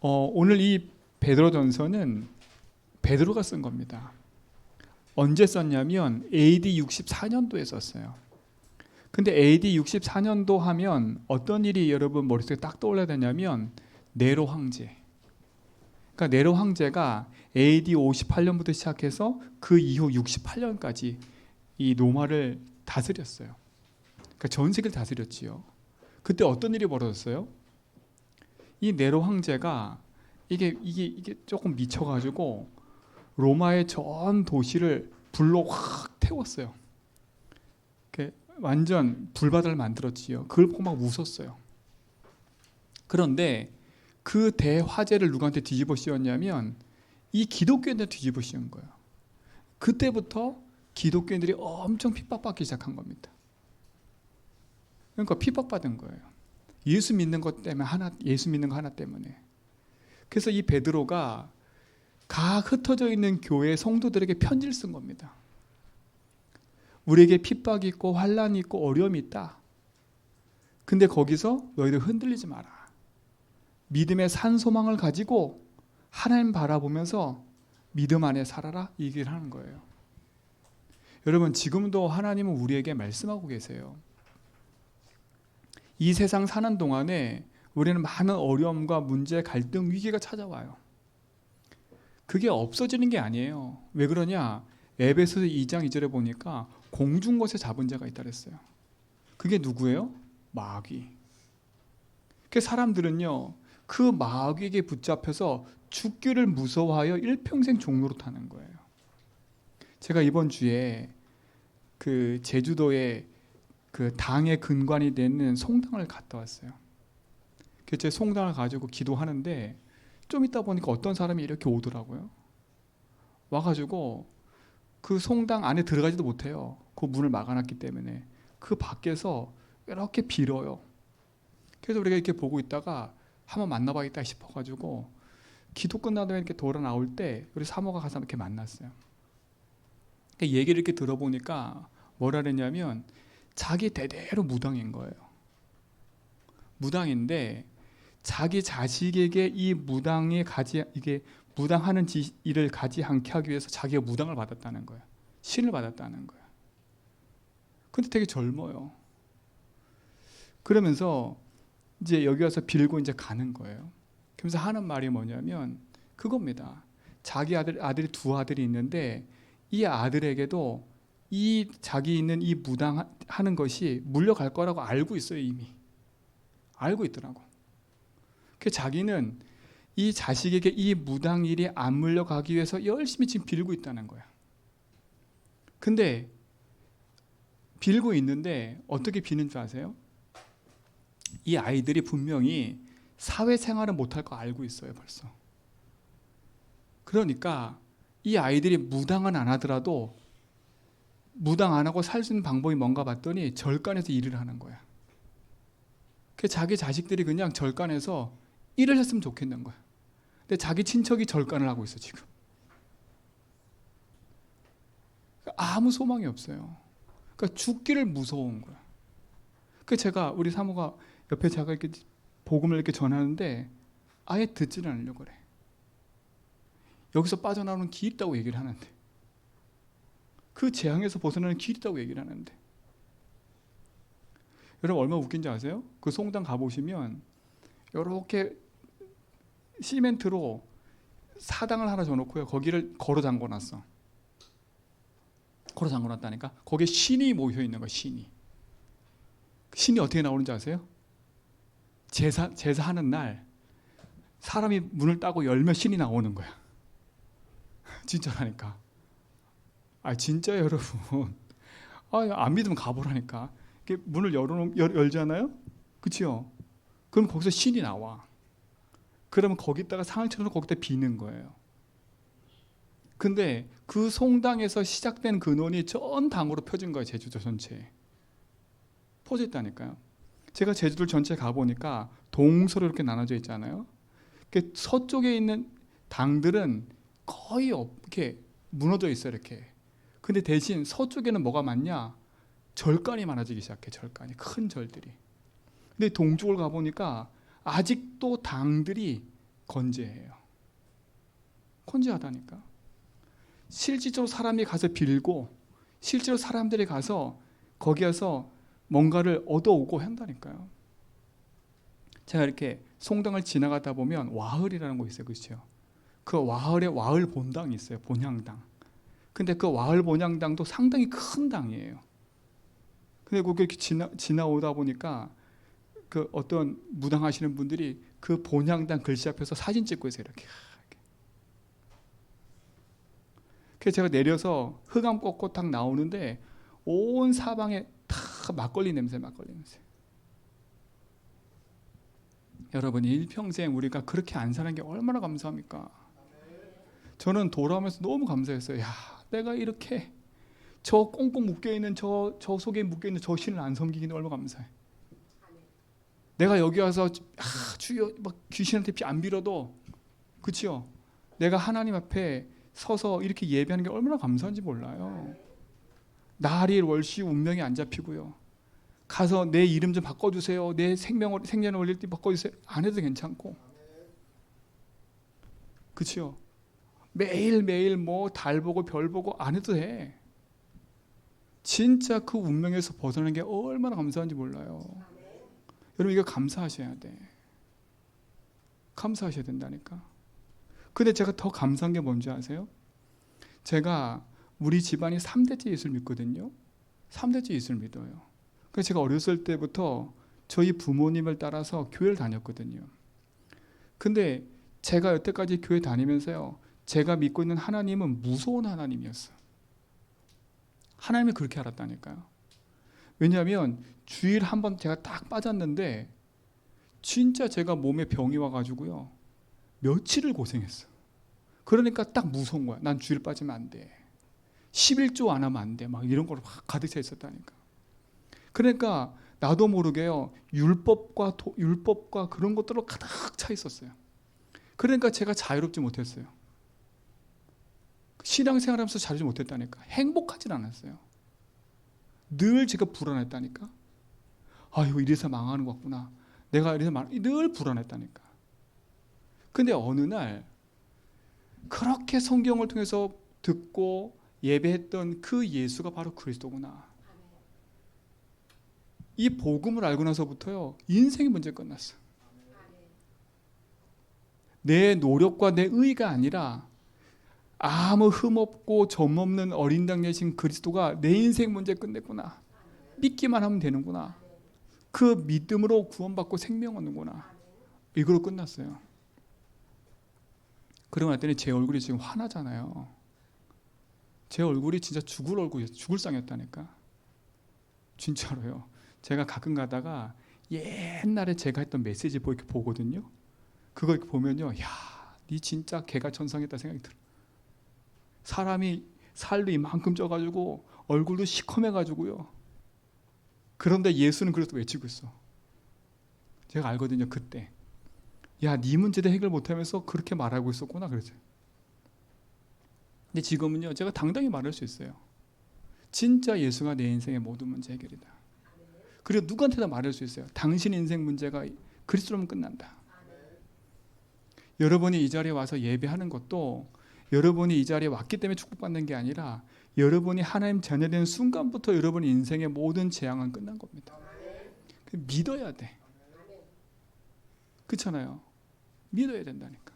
오늘 이 베드로전서는 베드로가 쓴 겁니다. 언제 썼냐면 AD 64년도에 썼어요. 근데 AD 64년도 하면 어떤 일이 여러분 머릿속에 딱 떠올라야 되냐면 네로 황제. 그러니까 네로 황제가 AD 58년부터 시작해서 그 이후 68년까지 이 로마를 다스렸어요. 그러니까 전 세계를 다스렸지요. 그때 어떤 일이 벌어졌어요? 이 네로 황제가 이게 조금 미쳐가지고 로마의 전 도시를 불로 확 태웠어요. 완전 불바다를 만들었지요. 그걸 보고 막 웃었어요. 그런데 그 대화제를 누구한테 뒤집어 씌웠냐면 이 기독교인들 뒤집어 씌운 거예요. 그때부터 기독교인들이 엄청 핍박받기 시작한 겁니다. 그러니까 핍박받은 거예요. 예수 믿는 것 때문에 예수 믿는 거 하나 때문에. 그래서 이 베드로가 각 흩어져 있는 교회 성도들에게 편지를 쓴 겁니다. 우리에게 핍박이 있고 환란이 있고 어려움이 있다. 근데 거기서 너희들 흔들리지 마라. 믿음의 산 소망을 가지고 하나님 바라보면서 믿음 안에 살아라. 이 얘기를 하는 거예요. 여러분 지금도 하나님은 우리에게 말씀하고 계세요. 이 세상 사는 동안에 우리는 많은 어려움과 문제, 갈등, 위기가 찾아와요. 그게 없어지는 게 아니에요. 왜 그러냐? 에베소서 2장 2절에 보니까 공중 것에 잡은 자가 있다 그랬어요. 그게 누구예요? 마귀. 그 사람들은요, 그 마귀에게 붙잡혀서 죽기를 무서워하여 일평생 종로로 타는 거예요. 제가 이번 주에 그 제주도에 그 당의 근간이 되는 송당을 갔다 왔어요. 그래서 제 송당을 가지고 기도하는데 좀 있다 보니까 어떤 사람이 이렇게 오더라고요. 와가지고 그 송당 안에 들어가지도 못해요. 그 문을 막아놨기 때문에. 그 밖에서 이렇게 빌어요. 그래서 우리가 이렇게 보고 있다가 한번 만나봐야겠다 싶어가지고 기도 끝나다 이렇게 돌아 나올 때 우리 사모가 가서 이렇게 만났어요. 얘기를 이렇게 들어보니까 뭐라 그랬냐면 자기 대대로 무당인 거예요. 무당인데 자기 자식에게 이 이게 무당하는 일을 가지 않게 하기 위해서 자기가 무당을 받았다는 거예요. 신을 받았다는 거예요. 근데 되게 젊어요. 그러면서 이제 여기 와서 빌고 이제 가는 거예요. 그러면서 하는 말이 뭐냐면 그겁니다. 자기 아들이 두 아들이 있는데 이 아들에게도 이 자기 있는 이 무당하는 것이 물려갈 거라고 알고 있어요. 이미 알고 있더라고. 그 자기는 이 자식에게 이 무당 일이 안 물려가기 위해서 열심히 지금 빌고 있다는 거야. 근데 빌고 있는데 어떻게 비는 줄 아세요? 이 아이들이 분명히 사회생활을 못할 거 알고 있어요. 벌써. 그러니까 이 아이들이 무당은 안 하더라도 무당 안 하고 살 수 있는 방법이 뭔가 봤더니 절간에서 일을 하는 거야. 그 자기 자식들이 그냥 절간에서 일을 했으면 좋겠는 거야. 근데 자기 친척이 절간을 하고 있어 지금. 아무 소망이 없어요. 그러니까 죽기를 무서운 거야. 그 제가 우리 사모가 옆에 제가 이렇게 복음을 이렇게 전하는데 아예 듣지는 않으려고 그래. 여기서 빠져나오는 길 있다고 얘기를 하는데 그 재앙에서 벗어나는 길 있다고 얘기를 하는데 여러분 얼마나 웃긴지 아세요? 그 송당 가보시면 이렇게 시멘트로 사당을 하나 줘놓고요. 거기를 걸어 잠궈놨어. 걸어 잠궈놨다니까. 거기에 신이 모여 있는 거야. 신이 어떻게 나오는지 아세요? 제사하는 날 사람이 문을 따고 열면 신이 나오는 거야. 진짜라니까. 진짜예요 여러분. 안 믿으면 가보라니까. 문을 열잖아요. 그치요? 그럼 거기서 신이 나와. 그러면 거기다가 상을 쳐서 거기다 비는 거예요. 근데 그 송당에서 시작된 근원이 전 당으로 펴진 거예요. 제주도 전체에. 퍼져 있다니까요. 제가 제주도 전체에 가보니까 동서로 이렇게 나눠져 있잖아요. 서쪽에 있는 당들은 거의 이렇게 무너져 있어요. 이렇게. 근데 대신 서쪽에는 뭐가 많냐? 절간이 많아지기 시작해. 절간이. 큰 절들이. 근데 동쪽을 가보니까 아직도 당들이 건재해요. 건재하다니까. 실질적으로 사람이 가서 빌고 실제로 사람들이 가서 거기에서 뭔가를 얻어오고 한다니까요. 제가 이렇게 송당을 지나가다 보면 와흘이라는 곳이 있어요. 그렇죠? 그 와흘에 와흘 본당이 있어요. 본향당. 근데 그 와흘 본향당도 상당히 큰 당이에요. 근데 거기 지나오다 보니까 그 어떤 무당하시는 분들이 그 본향당 글씨 앞에서 사진 찍고 있어요. 이렇게. 그래서 제가 내려서 흑암 꺾고 딱 나오는데 온 사방에 다 막걸리 냄새. 여러분, 일평생 우리가 그렇게 안 사는 게 얼마나 감사합니까? 저는 돌아오면서 너무 감사했어요. 야, 내가 이렇게 저 꽁꽁 묶여있는 저 속에 묶여있는 저 신을 안 섬기기는 얼마나 감사해. 내가 여기 와서 주여 막 귀신한테 피 안 빌어도, 그치요? 내가 하나님 앞에 서서 이렇게 예배하는 게 얼마나 감사한지 몰라요. 날일 월시 운명이 안 잡히고요. 가서 내 이름 좀 바꿔주세요. 내 생년을 올릴 때 바꿔주세요. 안 해도 괜찮고, 그치요? 매일매일 뭐 달 보고 별 보고 안 해도 돼. 진짜 그 운명에서 벗어나는 게 얼마나 감사한지 몰라요. 여러분, 이거 감사하셔야 돼. 감사하셔야 된다니까. 근데 제가 더 감사한 게 뭔지 아세요? 제가 우리 집안이 3대째 예수를 믿거든요. 3대째 예수를 믿어요. 그래서 제가 어렸을 때부터 저희 부모님을 따라서 교회를 다녔거든요. 근데 제가 여태까지 교회 다니면서요, 제가 믿고 있는 하나님은 무서운 하나님이었어요. 하나님이 그렇게 알았다니까요. 왜냐하면 주일 한 번 제가 딱 빠졌는데 진짜 제가 몸에 병이 와가지고요, 며칠을 고생했어요. 그러니까 딱 무서운 거야. 난 주일 빠지면 안 돼. 11조 안 하면 안 돼. 막 이런 걸로 막 가득 차 있었다니까. 그러니까 나도 모르게요, 율법과 그런 것들로 가득 차 있었어요. 그러니까 제가 자유롭지 못했어요. 신앙생활하면서 자유롭지 못했다니까. 행복하진 않았어요. 늘 제가 불안했다니까. 아유, 이래서 망하는 것 같구나. 내가 이래서 늘 불안했다니까. 근데 어느 날 그렇게 성경을 통해서 듣고 예배했던 그 예수가 바로 그리스도구나. 이 복음을 알고 나서부터요, 인생의 문제 끝났어요. 내 노력과 내 의가 아니라 아무 흠없고 점없는 어린 당대신 그리스도가 내 인생 문제 끝냈구나. 믿기만 하면 되는구나. 그 믿음으로 구원받고 생명 얻는구나. 이걸로 끝났어요. 그러고 났더니 제 얼굴이 지금 화나잖아요. 제 얼굴이 진짜 죽을 얼굴이었어요. 죽을 상이었다니까. 진짜로요. 제가 가끔 가다가 옛날에 제가 했던 메시지 이렇게 보거든요. 그거 이렇게 보면요, 야, 니 진짜 개가천선했다 생각이 들어. 사람이 살도 이만큼 쪄가지고 얼굴도 시커매가지고요. 그런데 예수는 그래서 외치고 있어. 제가 알거든요, 그때. 야, 네 문제도 해결 못하면서 그렇게 말하고 있었구나, 그랬어요. 근데 지금은요, 제가 당당히 말할 수 있어요. 진짜 예수가 내 인생의 모든 문제 해결이다. 그리고 누구한테나 말할 수 있어요. 당신 인생 문제가 그리스도로만 끝난다. 여러분이 이 자리에 와서 예배하는 것도 여러분이 이 자리에 왔기 때문에 축복받는 게 아니라 여러분이 하나님 자녀되는 순간부터 여러분의 인생의 모든 재앙은 끝난 겁니다. 믿어야 돼. 그렇잖아요. 믿어야 된다니까.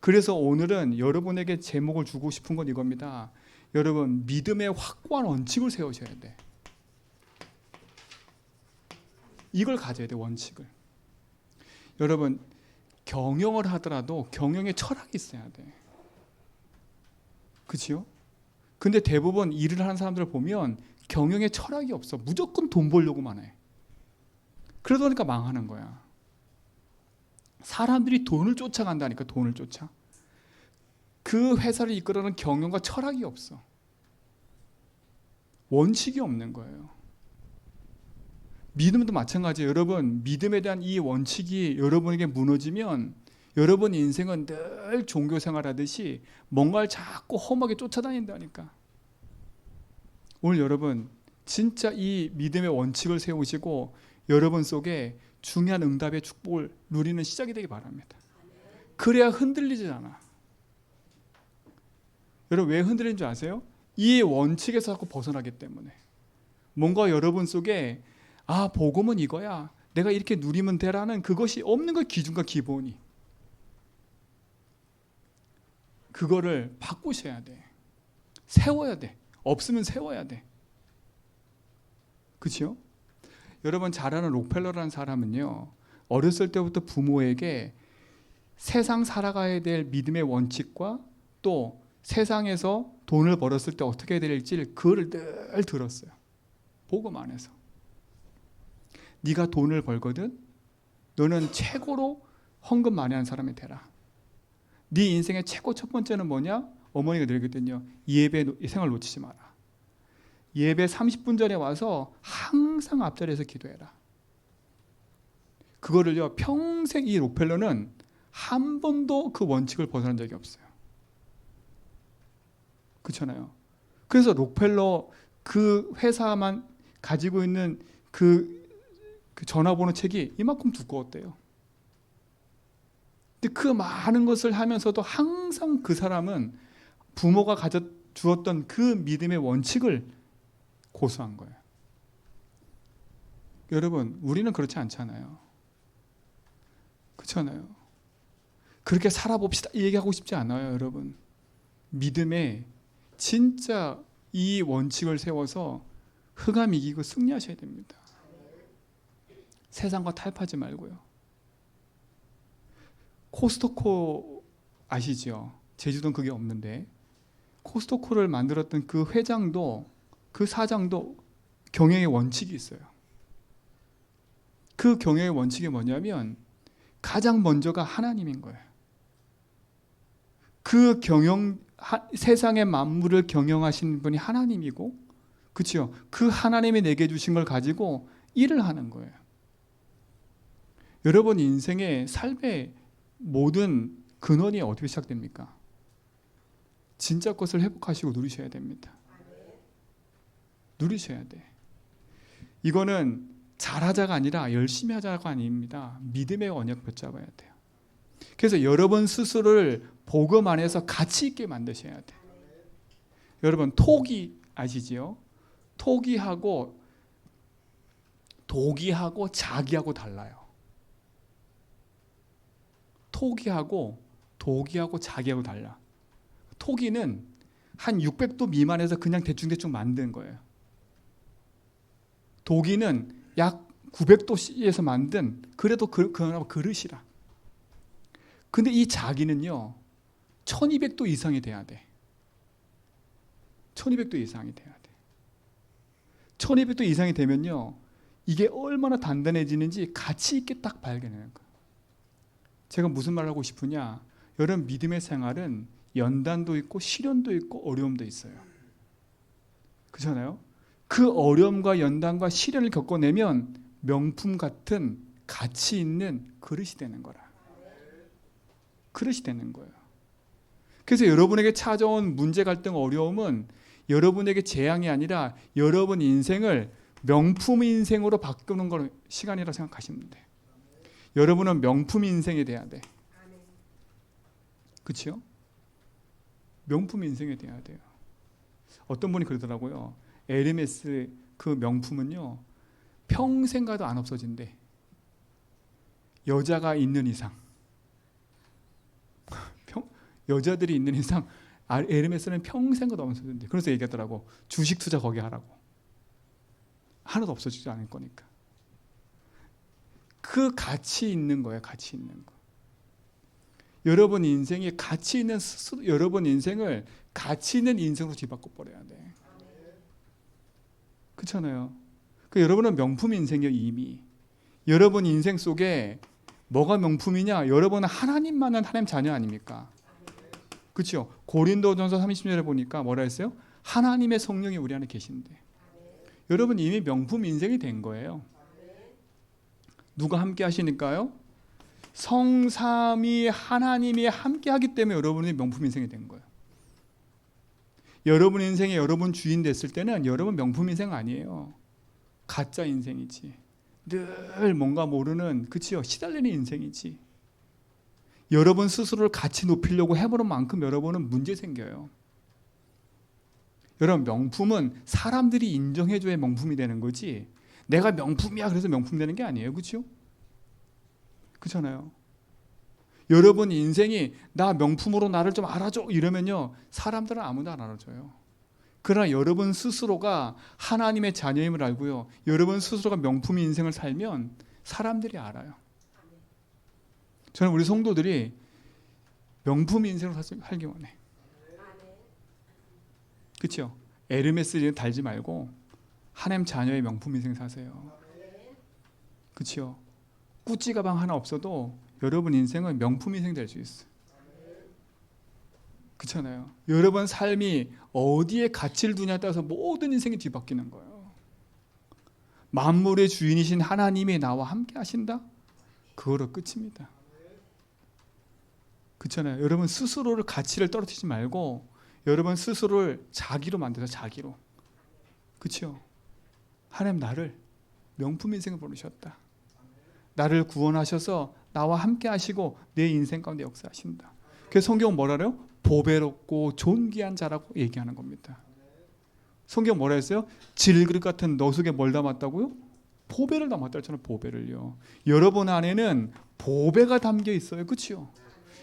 그래서 오늘은 여러분에게 제목을 주고 싶은 건 이겁니다. 여러분, 믿음의 확고한 원칙을 세우셔야 돼. 이걸 가져야 돼, 원칙을. 여러분, 경영을 하더라도 경영에 철학이 있어야 돼. 그치요? 근데 대부분 일을 하는 사람들을 보면 경영에 철학이 없어. 무조건 돈 벌려고만 해. 그러다 보니까 망하는 거야. 사람들이 돈을 쫓아간다니까. 돈을 쫓아. 그 회사를 이끌어가는 경영과 철학이 없어. 원칙이 없는 거예요. 믿음도 마찬가지예요. 여러분, 믿음에 대한 이 원칙이 여러분에게 무너지면 여러분 인생은 늘 종교 생활하듯이 뭔가를 자꾸 험하게 쫓아다닌다니까. 오늘 여러분, 진짜 이 믿음의 원칙을 세우시고 여러분 속에 중요한 응답의 축복을 누리는 시작이 되기 바랍니다. 그래야 흔들리지 않아. 여러분 왜 흔들리는 줄 아세요? 이 원칙에서 자꾸 벗어나기 때문에. 뭔가 여러분 속에 복음은 이거야, 내가 이렇게 누리면 되라는 그것이 없는 거, 기준과 기본이. 그거를 바꾸셔야 돼. 세워야 돼. 없으면 세워야 돼. 그렇죠? 여러분 잘 아는 록펠러라는 사람은요, 어렸을 때부터 부모에게 세상 살아가야 될 믿음의 원칙과 또 세상에서 돈을 벌었을 때 어떻게 해야 될지 그거를 늘 들었어요. 복음 안에서. 네가 돈을 벌거든 너는 최고로 헌금 많이 하는 사람이 되라. 네 인생의 최고 첫 번째는 뭐냐? 어머니가 늘거든요. 예배 생활 놓치지 마라. 예배 30분 전에 와서 항상 앞자리에서 기도해라. 그거를요, 평생 이 록펠러는 한 번도 그 원칙을 벗어난 적이 없어요. 그렇잖아요. 그래서 록펠러 그 회사만 가지고 있는 그 전화번호 책이 이만큼 두꺼웠대요. 근데 그 많은 것을 하면서도 항상 그 사람은 부모가 주었던 그 믿음의 원칙을 고수한 거예요. 여러분, 우리는 그렇지 않잖아요. 그렇잖아요. 그렇게 살아봅시다 얘기하고 싶지 않아요, 여러분. 믿음에 진짜 이 원칙을 세워서 흑암 이기고 승리하셔야 됩니다. 세상과 타협하지 말고요. 코스트코 아시죠? 제주도는 그게 없는데 코스트코를 만들었던 그 회장도, 그 사장도 경영의 원칙이 있어요. 그 경영의 원칙이 뭐냐면 가장 먼저가 하나님인 거예요. 그 세상의 만물을 경영하시는 분이 하나님이고, 그렇죠? 그 하나님이 내게 주신 걸 가지고 일을 하는 거예요. 여러분 인생의 삶의 모든 근원이 어떻게 시작됩니까? 진짜 것을 회복하시고 누리셔야 됩니다. 누리셔야 돼. 이거는 잘하자가 아니라 열심히 하자가 아닙니다. 믿음의 언약 붙잡아야 돼요. 그래서 여러분 스스로를 복음 안에서 가치 있게 만드셔야 돼. 여러분 토기 아시지요? 토기하고 도기하고 자기하고 달라요. 토기하고 도기하고 자기하고 달라. 토기는 한 600도 미만에서 그냥 대충대충 만든 거예요. 도기는 약 900도에서 만든, 그래도 그나마 그릇이라. 근데 이 자기는요 1200도 이상이 돼야 돼. 1200도 이상이 돼야 돼. 1200도 이상이 되면요 이게 얼마나 단단해지는지 가치 있게 딱 발견하는 거예요. 제가 무슨 말을 하고 싶으냐, 여러분 믿음의 생활은 연단도 있고 시련도 있고 어려움도 있어요. 그렇잖아요? 그 어려움과 연단과 시련을 겪어내면 명품 같은 가치 있는 그릇이 되는 거라. 그릇이 되는 거예요. 그래서 여러분에게 찾아온 문제, 갈등, 어려움은 여러분에게 재앙이 아니라 여러분 인생을 명품 인생으로 바꾸는 걸 시간이라고 생각하시면 돼요. 여러분은 명품 인생이 돼야 돼. 그렇죠? 명품 인생이 돼야 돼요. 어떤 분이 그러더라고요. 에르메스 그 명품은요 평생 가도 안 없어진대. 여자가 있는 이상. 여자들이 있는 이상 에르메스는 평생 가도 안 없어진대. 그래서 얘기하더라고. 주식 투자 거기 하라고. 하나도 없어지지 않을 거니까. 그 가치 있는 거예요. 가치 있는 거. 여러분 인생이 가치 있는 스스로, 여러분 인생을 가치 있는 인생으로 뒤바꿔 버려야 돼. 그렇잖아요. 여러분은 명품 인생이요 이미. 여러분 인생 속에 뭐가 명품이냐? 여러분은 하나님만은 하나님 자녀 아닙니까? 그렇죠? 고린도전서 30절에 보니까 뭐라 했어요? 하나님의 성령이 우리 안에 계신데. 여러분 이미 명품 인생이 된 거예요. 누가 함께 하시니까요? 성삼위 하나님이 함께 하기 때문에 여러분이 명품 인생이 된 거예요. 여러분 인생에 여러분 주인 됐을 때는 여러분 명품 인생 아니에요. 가짜 인생이지. 늘 뭔가 모르는, 그치요? 시달리는 인생이지. 여러분 스스로를 같이 높이려고 해보는 만큼 여러분은 문제 생겨요. 여러분, 명품은 사람들이 인정해줘야 명품이 되는 거지, 내가 명품이야 그래서 명품 되는 게 아니에요. 그렇죠? 그렇잖아요. 여러분 인생이 나 명품으로 나를 좀 알아줘 이러면요, 사람들은 아무도 안 알아줘요. 그러나 여러분 스스로가 하나님의 자녀임을 알고요, 여러분 스스로가 명품의 인생을 살면 사람들이 알아요. 저는 우리 성도들이 명품 인생을 살기 원해. 그렇죠? 에르메스 달지 말고 하나님 자녀의 명품 인생 사세요. 그렇죠? 꾸찌 가방 하나 없어도 여러분 인생은 명품 인생 될 수 있어요. 그렇잖아요. 여러분 삶이 어디에 가치를 두냐에 따라서 모든 인생이 뒤바뀌는 거예요. 만물의 주인이신 하나님이 나와 함께 하신다? 그거로 끝입니다. 그렇잖아요. 여러분 스스로를 가치를 떨어뜨리지 말고 여러분 스스로를 자기로 만드세요. 자기로. 그렇죠? 하나님 나를 명품 인생을 보내셨다. 나를 구원하셔서 나와 함께 하시고 내 인생 가운데 역사하신다. 그래서 성경은 뭐라 그래요? 보배롭고 존귀한 자라고 얘기하는 겁니다. 성경 뭐라 했어요? 질그릇 같은 너 속에 뭘 담았다고요? 보배를 담았다 했잖아요. 보배를요. 여러분 안에는 보배가 담겨 있어요. 그렇죠?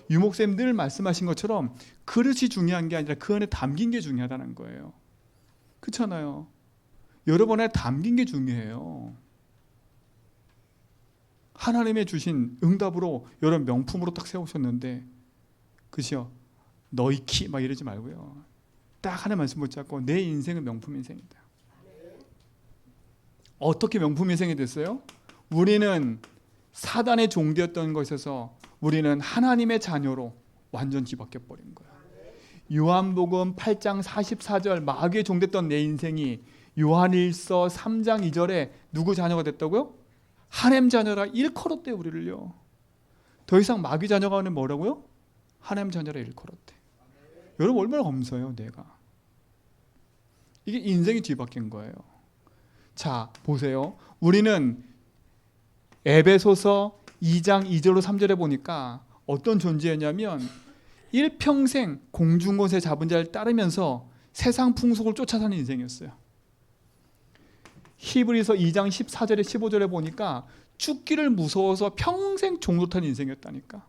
유목사님 늘 말씀하신 것처럼 그릇이 중요한 게 아니라 그 안에 담긴 게 중요하다는 거예요. 그렇잖아요. 여러분 안에 담긴 게 중요해요. 하나님의 주신 응답으로 여러분 명품으로 딱 세우셨는데, 그죠? 너희키 막 이러지 말고요. 딱 하나 말씀 붙잡고 내 인생은 명품 인생이다. 어떻게 명품 인생이 됐어요? 우리는 사단의 종되었던 것에서 우리는 하나님의 자녀로 완전 뒤바뀌어 버린 거예요. 요한복음 8장 44절 마귀의 종됐던 내 인생이 요한일서 3장 2절에 누구 자녀가 됐다고요? 하나님 자녀라 일컬었대 우리를요. 더 이상 마귀 자녀가 아니면 뭐라고요? 하나님 자녀라 일컬었대. 여러분 얼마나 검소해요 내가. 이게 인생이 뒤바뀐 거예요. 자 보세요. 우리는 에베소서 2장 2절로 3절에 보니까 어떤 존재였냐면 일평생 공중곳에 잡은 자를 따르면서 세상 풍속을 쫓아사는 인생이었어요. 히브리서 2장 14절에 15절에 보니까 죽기를 무서워서 평생 종노릇한 인생이었다니까.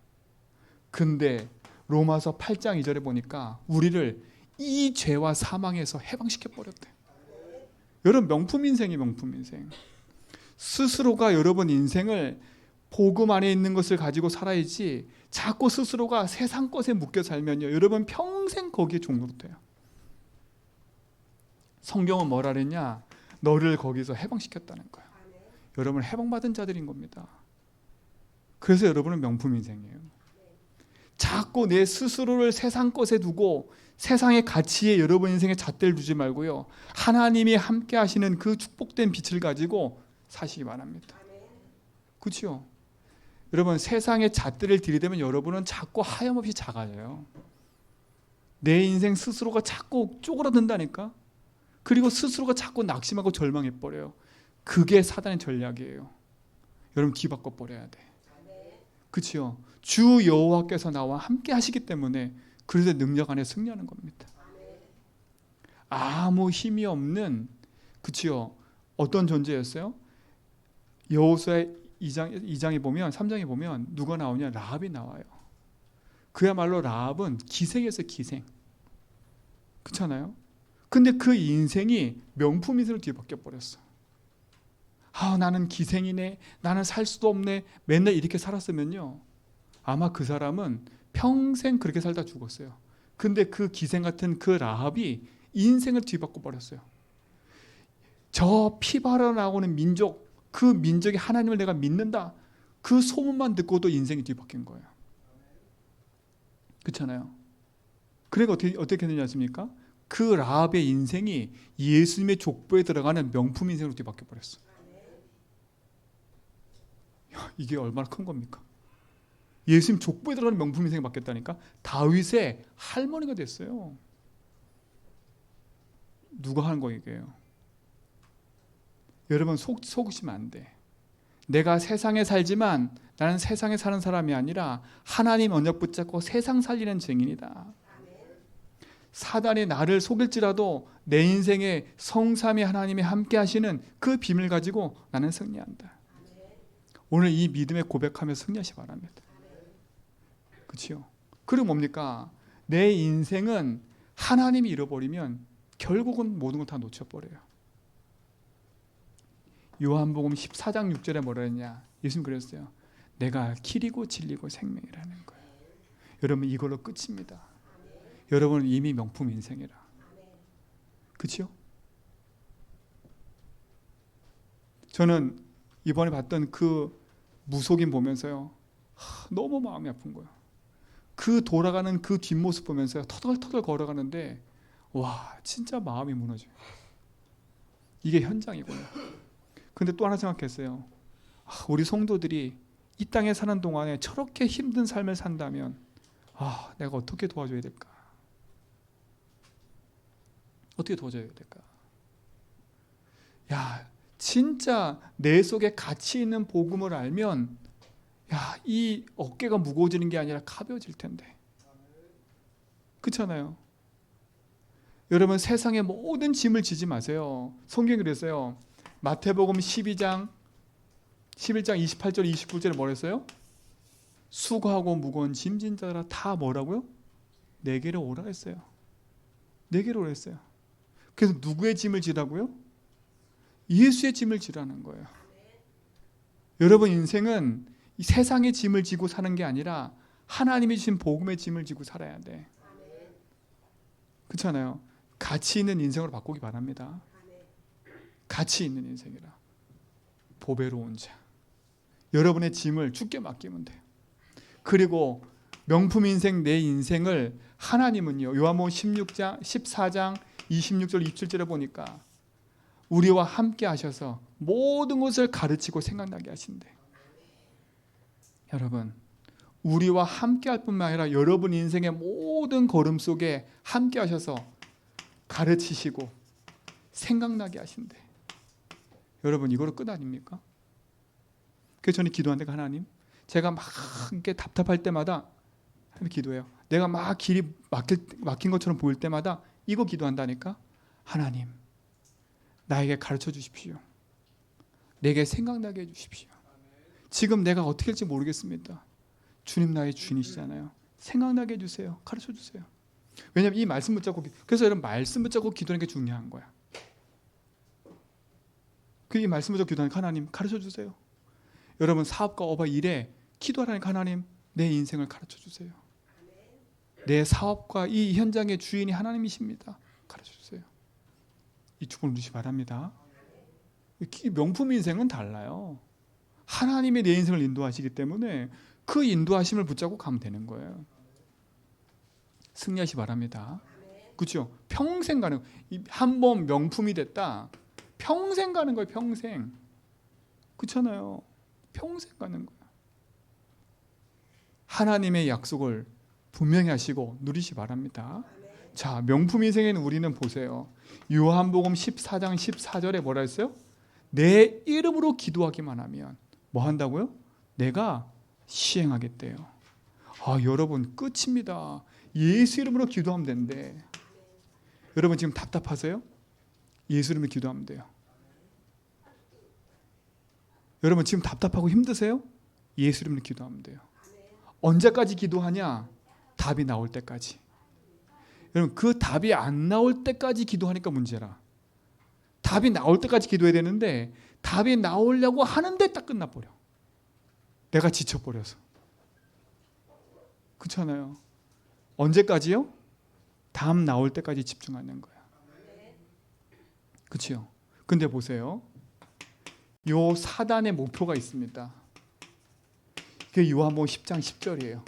근데 로마서 8장 2절에 보니까 우리를 이 죄와 사망에서 해방시켜 버렸대. 여러분 명품 인생이 명품 인생. 스스로가 여러분 인생을 복음 안에 있는 것을 가지고 살아야지 자꾸 스스로가 세상 것에 묶여 살면요 여러분 평생 거기에 종노릇해요. 성경은 뭐라 그랬냐? 너를 거기서 해방시켰다는 거야. 여러분 해방받은 자들인 겁니다. 그래서 여러분은 명품 인생이에요. 자꾸 내 스스로를 세상 것에 두고 세상의 가치에 여러분 인생에 잣대를 두지 말고요. 하나님이 함께 하시는 그 축복된 빛을 가지고 사시기 바랍니다. 그렇죠? 여러분 세상에 잣대를 들이대면 여러분은 자꾸 하염없이 작아져요. 내 인생 스스로가 자꾸 쪼그라든다니까. 그리고 스스로가 자꾸 낙심하고 절망해버려요. 그게 사단의 전략이에요. 여러분 뒤바꿔 버려야 돼. 그렇죠? 주 여호와께서 나와 함께 하시기 때문에 그래서 능력 안에 승리하는 겁니다. 아무 힘이 없는, 그렇죠? 어떤 존재였어요? 여호수아 2장에 보면 3장에 보면 누가 나오냐? 라합이 나와요. 그야말로 라합은 기생이었어요. 기생. 그렇잖아요? 근데 그 인생이 명품 인생으로 뒤바뀌어 버렸어. 나는 기생이네. 나는 살 수도 없네. 맨날 이렇게 살았으면요. 아마 그 사람은 평생 그렇게 살다 죽었어요. 근데 그 기생 같은 그 라합이 인생을 뒤바꿔 버렸어요. 저 피 발라 나오는 민족, 그 민족이 하나님을 내가 믿는다. 그 소문만 듣고도 인생이 뒤바뀐 거예요. 그렇잖아요. 그러니까 어떻게 되지 않습니까? 그 라합의 인생이 예수님의 족보에 들어가는 명품 인생으로 뒤바뀌어 버렸어. 이게 얼마나 큰 겁니까? 예수님 족보에 들어가는 명품 인생이 바뀌었다니까. 다윗의 할머니가 됐어요. 누가 하는 거예요? 여러분 속으시면 안 돼. 내가 세상에 살지만 나는 세상에 사는 사람이 아니라 하나님 언약 붙잡고 세상 살리는 증인이다. 사단이 나를 속일지라도 내 인생에 성삼위 하나님이 함께 하시는 그 비밀 가지고 나는 승리한다. 오늘 이 믿음의 고백하며 승리하시 바랍니다. 그렇죠? 그리고 뭡니까? 내 인생은 하나님이 잃어버리면 결국은 모든 걸 다 놓쳐버려요. 요한복음 14장 6절에 뭐라 했냐? 예수님 그랬어요. 내가 길이고 진리고 생명이라는 거예요. 여러분 이걸로 끝입니다. 여러분은 이미 명품 인생이라. 그렇죠? 저는 이번에 봤던 그 무속인 보면서요. 너무 마음이 아픈 거예요. 그 돌아가는 그 뒷모습 보면서요. 터덜터덜 걸어가는데 와 진짜 마음이 무너져요. 이게 현장이구나. 근데 또 하나 생각했어요. 우리 성도들이 이 땅에 사는 동안에 저렇게 힘든 삶을 산다면 내가 어떻게 도와줘야 될까? 어떻게 도와줘야 될까? 야, 진짜 내 속에 가치 있는 복음을 알면 이 어깨가 무거워지는 게 아니라 가벼워질 텐데. 그렇잖아요. 여러분 세상의 모든 짐을 지지 마세요. 성경이 그랬어요. 마태복음 11장 28절 29절에 뭐랬어요? 수고하고 무거운 짐진 자들아 다 뭐라고요? 내게로 오라 했어요. 내게로 오라 했어요. 그래서 누구의 짐을 지라고요? 예수의 짐을 지라는 거예요. 여러분 인생은 이 세상의 짐을 지고 사는 게 아니라 하나님이 주신 복음의 짐을 지고 살아야 돼. 그렇잖아요. 가치 있는 인생으로 바꾸기 바랍니다. 가치 있는 인생이라. 보배로운 자. 여러분의 짐을 주께 맡기면 돼요. 그리고 명품 인생 내 인생을 하나님은요. 요한복음 14장 26절 27절에 보니까 우리와 함께 하셔서 모든 것을 가르치고 생각나게 하신대. 여러분 우리와 함께 할 뿐만 아니라 여러분 인생의 모든 걸음 속에 함께 하셔서 가르치시고 생각나게 하신대. 여러분 이거로 끝 아닙니까? 그래서 저는 기도하는데 하나님 제가 막 이렇게 답답할 때마다 기도해요. 내가 막 길이 막힌 것처럼 보일 때마다 이거 기도한다니까. 하나님 나에게 가르쳐 주십시오. 내게 생각나게 해주십시오. 지금 내가 어떻게 할지 모르겠습니다. 주님 나의 주인이시잖아요. 생각나게 해주세요. 가르쳐 주세요. 왜냐하면 이 말씀 붙잡고 그래서 여러분 말씀 붙잡고 기도하는 게 중요한 거야. 이 말씀 붙잡고 기도하니까 하나님 가르쳐 주세요. 여러분 사업과 업과 일에 기도하라니까 하나님 내 인생을 가르쳐 주세요. 내 사업과 이 현장의 주인이 하나님이십니다. 가르쳐 주세요. 이 축복을 누리시 바랍니다. 명품 인생은 달라요. 하나님이 내 인생을 인도하시기 때문에 그 인도하심을 붙잡고 가면 되는 거예요. 승리하시 바랍니다. 그렇죠? 평생 가는 한 번 명품이 됐다. 평생 가는 거예요. 평생. 그렇잖아요. 평생 가는 거예요. 하나님의 약속을 분명히 하시고 누리시 바랍니다. 자, 명품 인생에는 우리는 보세요. 요한복음 14장 14절에 뭐라 했어요? 내 이름으로 기도하기만 하면 뭐 한다고요? 내가 시행하겠대요. 여러분 끝입니다. 예수 이름으로 기도하면 된대. 여러분 지금 답답하세요? 예수 이름으로 기도하면 돼요. 여러분 지금 답답하고 힘드세요? 예수 이름으로 기도하면 돼요. 언제까지 기도하냐? 답이 나올 때까지. 여러분 그 답이 안 나올 때까지 기도하니까 문제라. 답이 나올 때까지 기도해야 되는데 답이 나오려고 하는데 딱 끝나버려. 내가 지쳐버려서. 그렇잖아요. 언제까지요? 답 나올 때까지 집중하는 거야. 그렇죠? 근데 보세요. 요 사단의 목표가 있습니다. 그게 요한복음 10장 10절이에요.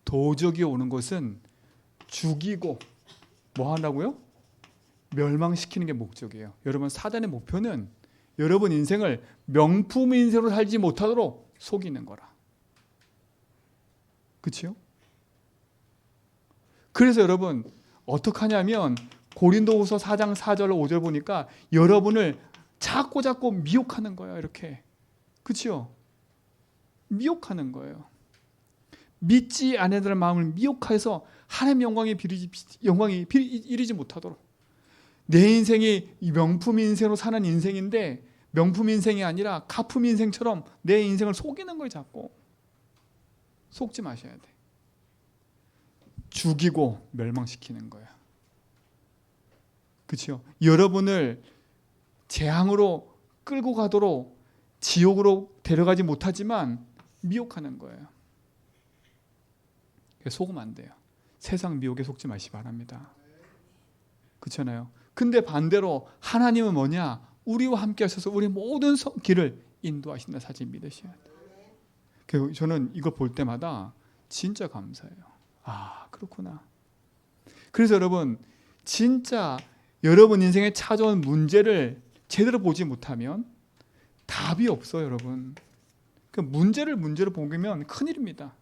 도적이 오는 것은 죽이고 뭐 하려고요? 멸망시키는 게 목적이에요. 여러분 사단의 목표는 여러분 인생을 명품 인생으로 살지 못하도록 속이는 거라. 그렇죠? 그래서 여러분 어떻게 하냐면 고린도후서 4장 4절 5절 보니까 여러분을 자꾸 미혹하는 거예요. 이렇게 그렇죠? 미혹하는 거예요. 믿지 않는 자의 마음을 미혹해서 하나님의 영광이 이르지 못하도록. 내 인생이 명품 인생으로 사는 인생인데 명품 인생이 아니라 가품 인생처럼 내 인생을 속이는 거예요. 자꾸 속지 마셔야 돼. 죽이고 멸망시키는 거예요. 그렇죠? 여러분을 재앙으로 끌고 가도록 지옥으로 데려가지 못하지만 미혹하는 거예요. 속으면 안 돼요. 세상 미혹에 속지 마시기 바랍니다. 그렇잖아요. 근데 반대로 하나님은 뭐냐? 우리와 함께 하셔서 우리 모든 길을 인도하신다. 사실 믿으셔야 돼요. 저는 이거 볼 때마다 진짜 감사해요. 아, 그렇구나. 그래서 여러분, 진짜 여러분 인생에 찾아온 문제를 제대로 보지 못하면 답이 없어요, 여러분. 그 문제로 보면 큰일입니다.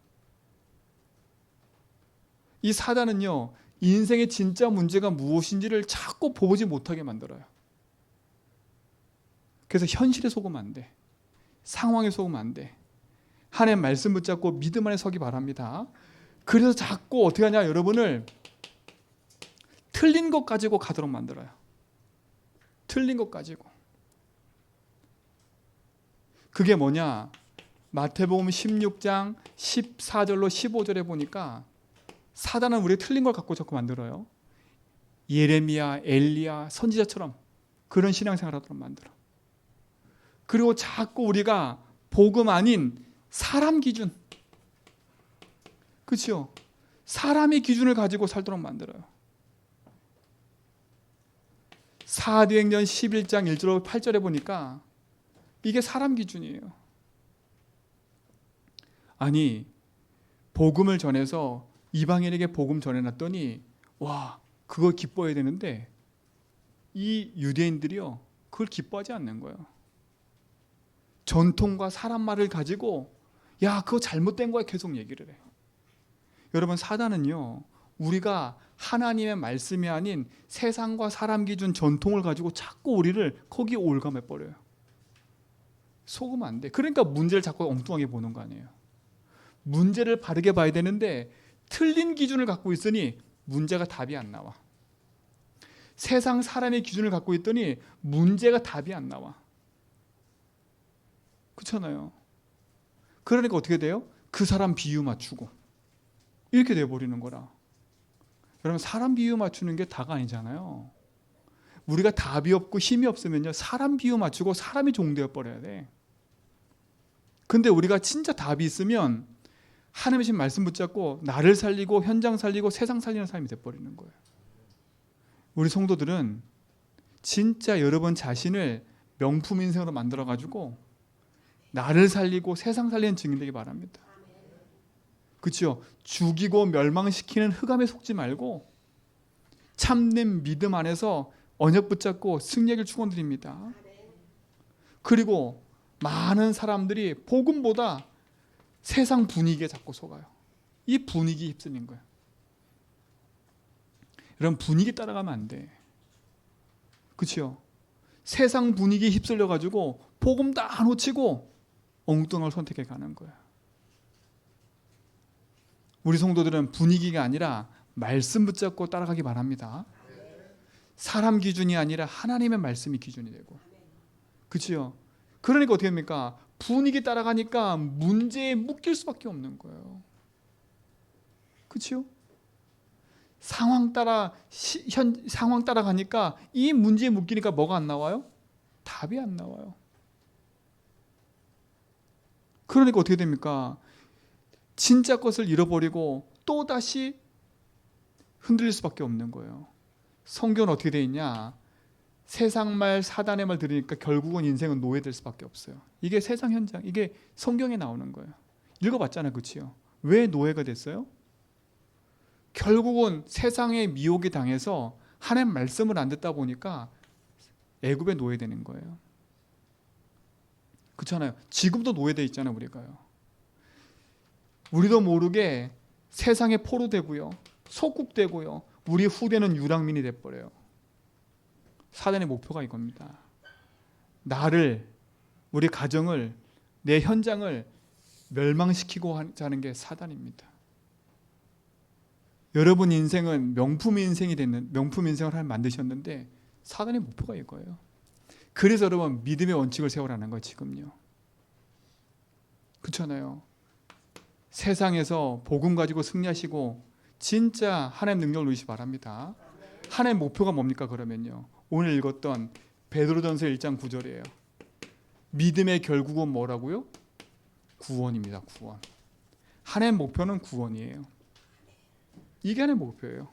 이 사단은요, 인생의 진짜 문제가 무엇인지를 자꾸 보지 못하게 만들어요. 그래서 현실에 속으면 안 돼. 상황에 속으면 안 돼. 하나님의 말씀 붙잡고 믿음 안에 서기 바랍니다. 그래서 자꾸 어떻게 하냐, 여러분을 틀린 것 가지고 가도록 만들어요. 틀린 것 가지고. 그게 뭐냐? 마태복음 16장 14절로 15절에 보니까 사단은 우리가 틀린 걸 갖고 자꾸 만들어요. 예레미야, 엘리야, 선지자처럼 그런 신앙생활을 하도록 만들어. 그리고 자꾸 우리가 복음 아닌 사람 기준, 그렇죠? 사람의 기준을 가지고 살도록 만들어요. 사도행전 11장 1절로 8절에 보니까 이게 사람 기준이에요. 아니, 복음을 전해서 이방인에게 복음 전해놨더니 와, 그거 기뻐해야 되는데 이 유대인들이요, 그걸 기뻐하지 않는 거예요. 전통과 사람 말을 가지고 야, 그거 잘못된 거야 계속 얘기를 해. 여러분, 사단은요, 우리가 하나님의 말씀이 아닌 세상과 사람 기준 전통을 가지고 자꾸 우리를 거기에 올감해 버려요. 속으면 안 돼. 그러니까 문제를 자꾸 엉뚱하게 보는 거 아니에요. 문제를 바르게 봐야 되는데 틀린 기준을 갖고 있으니 문제가 답이 안 나와. 세상 사람의 기준을 갖고 있더니 문제가 답이 안 나와. 그렇잖아요. 그러니까 어떻게 돼요? 그 사람 비유 맞추고 이렇게 돼버리는 거라. 여러분, 사람 비유 맞추는 게 다가 아니잖아요. 우리가 답이 없고 힘이 없으면요, 사람 비유 맞추고 사람이 종되어 버려야 돼. 근데 우리가 진짜 답이 있으면 하나님의 말씀 붙잡고 나를 살리고 현장 살리고 세상 살리는 사람이 돼버리는 거예요. 우리 성도들은 진짜 여러분 자신을 명품 인생으로 만들어가지고 나를 살리고 세상 살리는 증인 되기 바랍니다. 그렇죠? 죽이고 멸망시키는 흑암에 속지 말고 참된 믿음 안에서 언약 붙잡고 승리하길 축원드립니다. 그리고 많은 사람들이 복음보다 세상 분위기에 자꾸 속아요. 이 분위기에 휩쓸린 거예요. 이런 분위기 따라가면 안 돼. 그렇죠? 세상 분위기에 휩쓸려 가지고 복음 다 놓치고 엉뚱한 걸 선택해 가는 거예요. 우리 성도들은 분위기가 아니라 말씀 붙잡고 따라가기 바랍니다. 사람 기준이 아니라 하나님의 말씀이 기준이 되고. 그렇죠? 그러니까 어떻게 됩니까? 분위기 따라가니까 문제에 묶일 수밖에 없는 거예요. 그렇죠? 상황 따라가니까 이 문제에 묶이니까 뭐가 안 나와요? 답이 안 나와요. 그러니까 어떻게 됩니까? 진짜 것을 잃어버리고 또다시 흔들릴 수밖에 없는 거예요. 성경은 어떻게 되어 있냐? 세상 말, 사단의 말 들으니까 결국은 인생은 노예될 수밖에 없어요. 이게 세상 현장, 이게 성경에 나오는 거예요. 읽어봤잖아요, 그렇지요? 왜 노예가 됐어요? 결국은 세상의 미혹에 당해서 하나님 말씀을 안 듣다 보니까 애굽에 노예되는 거예요. 그렇잖아요. 지금도 노예돼 있잖아요, 우리가요. 우리도 모르게 세상에 포로되고요, 속국되고요, 우리 후대는 유랑민이 돼버려요. 사단의 목표가 이겁니다. 나를, 우리 가정을 내 현장을 멸망시키고 하는 게 사단입니다. 여러분 인생은 명품 인생이 됐는 명품 인생을 만드셨는데 사단의 목표가 이거예요. 그래서 여러분 믿음의 원칙을 세우라는 거예요. 지금요. 그렇잖아요. 세상에서 복음 가지고 승리하시고 진짜 하나님 능력을 누리시기 바랍니다. 하나님 목표가 뭡니까 그러면요. 오늘 읽었던 베드로전서 1장 9절이에요. 믿음의 결국은 뭐라고요? 구원입니다. 구원. 하나님 목표는 구원이에요. 이게 하나님 목표예요.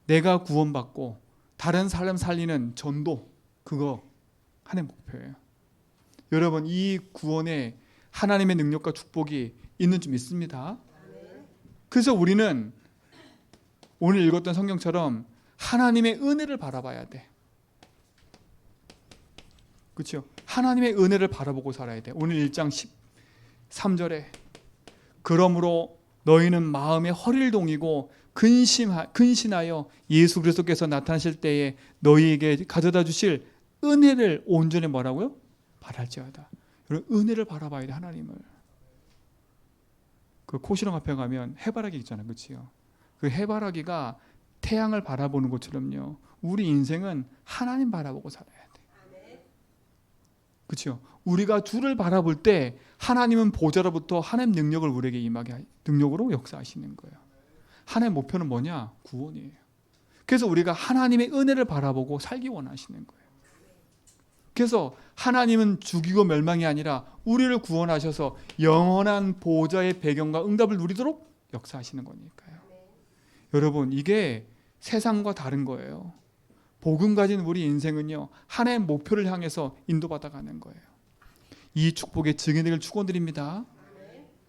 내가 구원받고 다른 사람 살리는 전도, 그거 하나님 목표예요. 여러분 이 구원에 하나님의 능력과 축복이 있는 줄 믿습니다. 그래서 우리는 오늘 읽었던 성경처럼 하나님의 은혜를 바라봐야 돼. 그렇죠? 하나님의 은혜를 바라보고 살아야 돼. 오늘 1장 13절에 그러므로 너희는 마음에 허리를 동이고 근신하여 예수 그리스도께서 나타나실 때에 너희에게 가져다 주실 은혜를 온전히 뭐라고요? 바랄지어다. 여러분 은혜를 바라봐야 돼. 하나님을. 그 코시령 앞에 가면 해바라기 있잖아요. 그렇죠? 그 해바라기가 태양을 바라보는 것처럼요. 우리 인생은 하나님 바라보고 살아야 돼. 그렇죠? 우리가 주를 바라볼 때 하나님은 보좌로부터 하나님 능력을 우리에게 임하게 능력으로 역사하시는 거예요. 하나님의 목표는 뭐냐? 구원이에요. 그래서 우리가 하나님의 은혜를 바라보고 살기 원하시는 거예요. 그래서 하나님은 죽이고 멸망이 아니라 우리를 구원하셔서 영원한 보좌의 배경과 응답을 누리도록 역사하시는 거니까요. 여러분 이게 세상과 다른 거예요. 복음 가진 우리 인생은요. 하나의 목표를 향해서 인도받아 가는 거예요. 이 축복의 증인 되길 축원드립니다.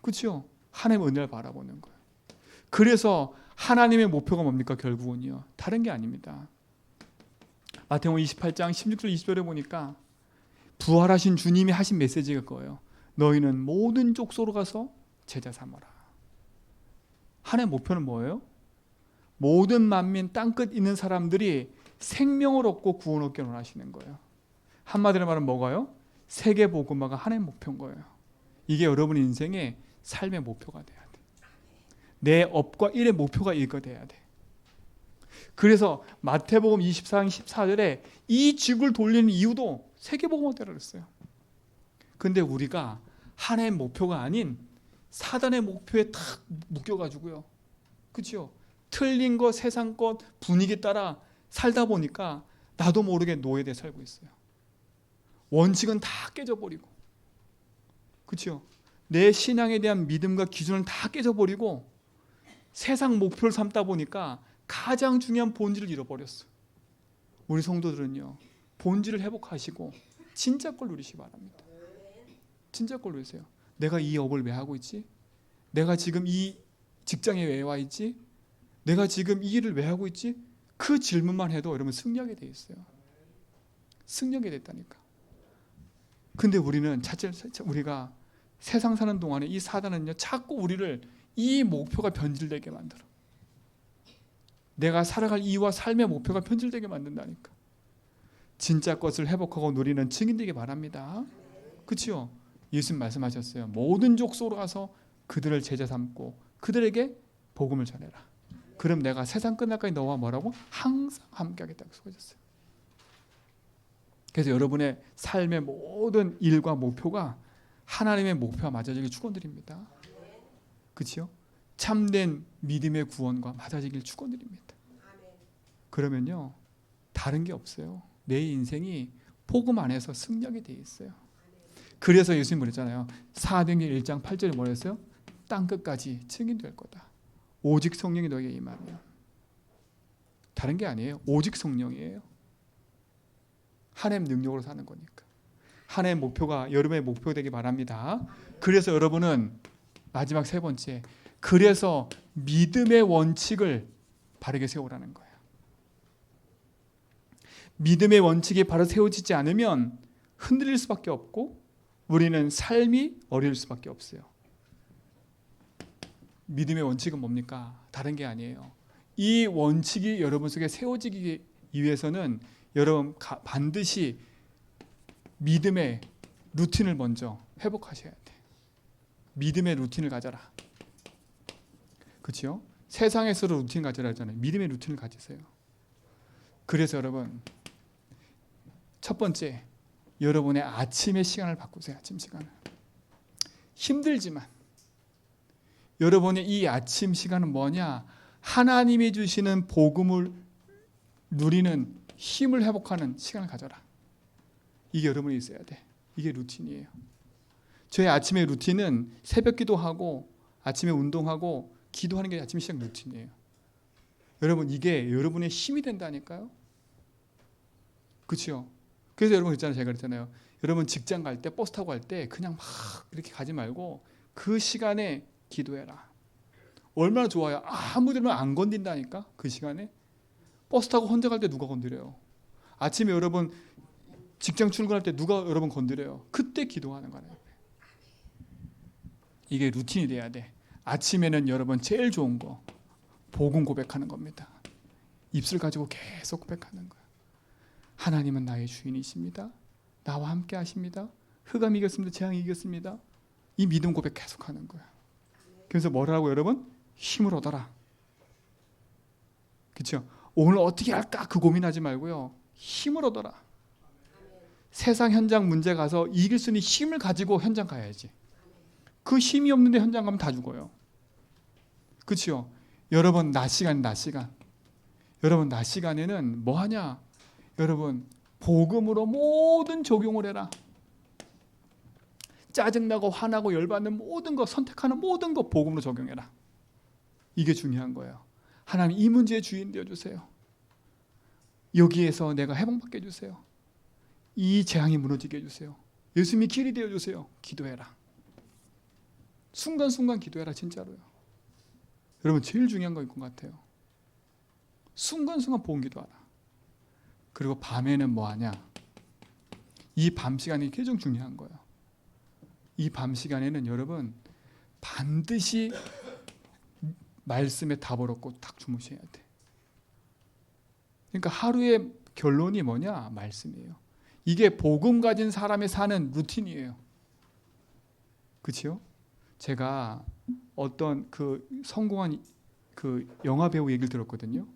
그렇죠? 하나님의 은혜를 바라보는 거예요. 그래서 하나님의 목표가 뭡니까? 결국은요. 다른 게 아닙니다. 마태복음 28장 16절 20절에 보니까 부활하신 주님이 하신 메시지가 그거예요. 너희는 모든 족속으로 가서 제자 삼아라. 하나님의 목표는 뭐예요? 모든 만민 땅끝 있는 사람들이 생명을 얻고 구원 얻게 원하시는 거예요. 한마디로 말하면 뭐가요? 세계 복음화가 하나님의 목표인 거예요. 이게 여러분 인생의 삶의 목표가 돼야 돼. 내 업과 일의 목표가 이거 돼야 돼. 그래서 마태복음 24장 14절에 이 지구를 돌리는 이유도 세계복음화되라 그랬어요. 근데 우리가 하나의 목표가 아닌 사단의 목표에 탁 묶여가지고요. 그렇죠? 틀린 것, 세상 것, 분위기 따라 살다 보니까 나도 모르게 노예돼 살고 있어요. 원칙은 다 깨져버리고, 그렇죠? 내 신앙에 대한 믿음과 기준을 다 깨져버리고 세상 목표를 삼다 보니까 가장 중요한 본질을 잃어버렸어. 우리 성도들은요, 본질을 회복하시고 진짜 걸 누리시기 바랍니다. 진짜 걸 누리세요. 내가 이 업을 왜 하고 있지? 내가 지금 이 직장에 왜 와 있지? 내가 지금 이 일을 왜 하고 있지? 그 질문만 해도 여러분 승리하게 돼 있어요. 승리하게 됐다니까. 근데 우리는 우리가 세상 사는 동안에 이 사단은요, 자꾸 우리를 이 목표가 변질되게 만들어. 내가 살아갈 이유와 삶의 목표가 변질되게 만든다니까. 진짜 것을 회복하고 누리는 증인 되기 바랍니다. 그렇죠? 예수님 말씀하셨어요. 모든 족속으로 가서 그들을 제자 삼고 그들에게 복음을 전해라. 그럼 내가 세상 끝날까지 너와 뭐라고? 항상 함께하겠다고 약속하셨어요. 그래서 여러분의 삶의 모든 일과 목표가 하나님의 목표와 맞아지길 축원드립니다. 그렇죠? 참된 믿음의 구원과 맞아지길 축원드립니다. 그러면요, 다른 게 없어요. 내 인생이 복음 안에서 승리하게 돼 있어요. 그래서 예수님 그랬잖아요. 사도행전 1장 8절에 뭐랬어요? 땅끝까지 증인될 거다. 오직 성령이 너에게 임하면. 다른 게 아니에요. 오직 성령이에요. 하나님 능력으로 사는 거니까. 하나님의 목표가 여러분의 목표가 되기 바랍니다. 그래서 여러분은 마지막 세 번째, 그래서 믿음의 원칙을 바르게 세우라는 거예요. 믿음의 원칙이 바로 세워지지 않으면 흔들릴 수밖에 없고 우리는 삶이 어려울 수밖에 없어요. 믿음의 원칙은 뭡니까? 다른 게 아니에요. 이 원칙이 여러분 속에 세워지기 위해서는 여러분 반드시 믿음의 루틴을 먼저 회복하셔야 돼. 믿음의 루틴을 가져라. 그렇죠? 세상에서도 루틴 가져라 하잖아요. 믿음의 루틴을 가지세요. 그래서 여러분, 첫 번째, 여러분의 아침의 시간을 바꾸세요. 아침 시간을. 힘들지만 여러분의 이 아침 시간은 뭐냐? 하나님이 주시는 복음을 누리는 힘을 회복하는 시간을 가져라. 이게 여러분이 있어야 돼. 이게 루틴이에요. 저의 아침의 루틴은 새벽 기도하고 아침에 운동하고 기도하는 게 아침 시작 루틴이에요. 여러분, 이게 여러분의 힘이 된다니까요. 그렇죠? 그래서 여러분 있잖아요. 제가 그랬잖아요. 여러분 직장 갈 때, 버스 타고 갈 때 그냥 막 이렇게 가지 말고 그 시간에 기도해라. 얼마나 좋아요. 아무데나 안 건든다니까. 그 시간에 버스 타고 혼자 갈 때 누가 건드려요? 아침에 여러분 직장 출근할 때 누가 여러분 건드려요? 그때 기도하는 거예요. 이게 루틴이 돼야 돼. 아침에는 여러분 제일 좋은 거 복음 고백하는 겁니다. 입술 가지고 계속 고백하는 거예요. 하나님은 나의 주인이십니다. 나와 함께 하십니다. 흑암이 이겼습니다. 재앙이 이겼습니다. 이 믿음 고백 계속하는 거예요. 그래서 뭐라고 여러분? 힘을 얻어라. 그렇죠? 오늘 어떻게 할까 그 고민하지 말고요. 힘을 얻어라. 세상 현장 문제 가서 이길 수 있는 힘을 가지고 현장 가야지. 그 힘이 없는데 현장 가면 다 죽어요. 그렇죠? 여러분 낮 시간. 여러분 낮 시간에는 뭐 하냐? 여러분 복음으로 모든 적용을 해라. 짜증나고 화나고 열받는 모든 거, 선택하는 모든 거 복음으로 적용해라. 이게 중요한 거예요. 하나님 이 문제의 주인 되어주세요. 여기에서 내가 회복받게 해주세요. 이 재앙이 무너지게 해주세요. 예수님이 길이 되어주세요. 기도해라. 순간순간 기도해라. 진짜로요. 여러분 제일 중요한 거인 것 같아요. 순간순간 복음 기도하라. 그리고 밤에는 뭐 하냐? 이 밤 시간이 가장 중요한 거예요. 이 밤 시간에는 여러분 반드시 말씀에 답을 얻고 딱 주무셔야 돼. 그러니까 하루의 결론이 뭐냐? 말씀이에요. 이게 복음 가진 사람이 사는 루틴이에요. 그렇죠? 제가 어떤 그 성공한 그 영화 배우 얘기를 들었거든요.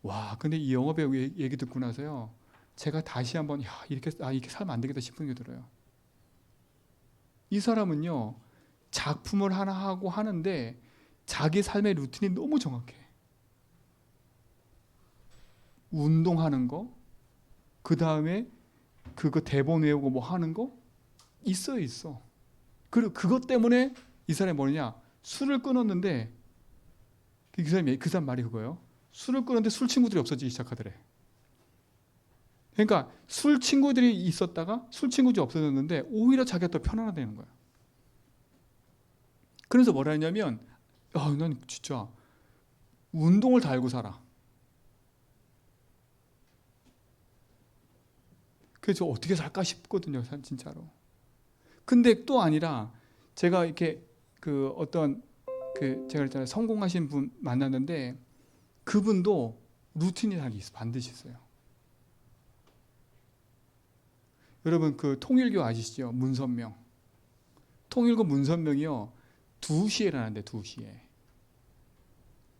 와, 근데 이 영화 배우 얘기 듣고 나서요, 제가 다시 한번 이렇게 살면 안 되겠다 싶은 게 들어요. 이 사람은요, 작품을 하나 하고 하는데 자기 삶의 루틴이 너무 정확해. 운동하는 거, 그 다음에 그거 대본 외우고 뭐 하는 거 있어. 그리고 그것 때문에 이 사람이 뭐냐? 술을 끊었는데 그 사람 말이 그거예요. 술을 끊었는데 술 친구들이 없어지기 시작하더래. 그러니까 술 친구들이 있었다가 술 친구들이 없어졌는데 오히려 자기가 더 편안하다는 거야. 그래서 뭐라 했냐면, 난 진짜 운동을 다 알고 살아. 그래서 어떻게 살까 싶거든요, 진짜로. 근데 또 아니라 제가 이렇게 그 어떤 그 제가 그랬잖아요, 성공하신 분 만났는데 그분도 루틴이 다 있어, 반드시 있어요. 여러분 그 통일교 아시죠? 문선명. 통일교 문선명이요 2시에 일어나는데 2시에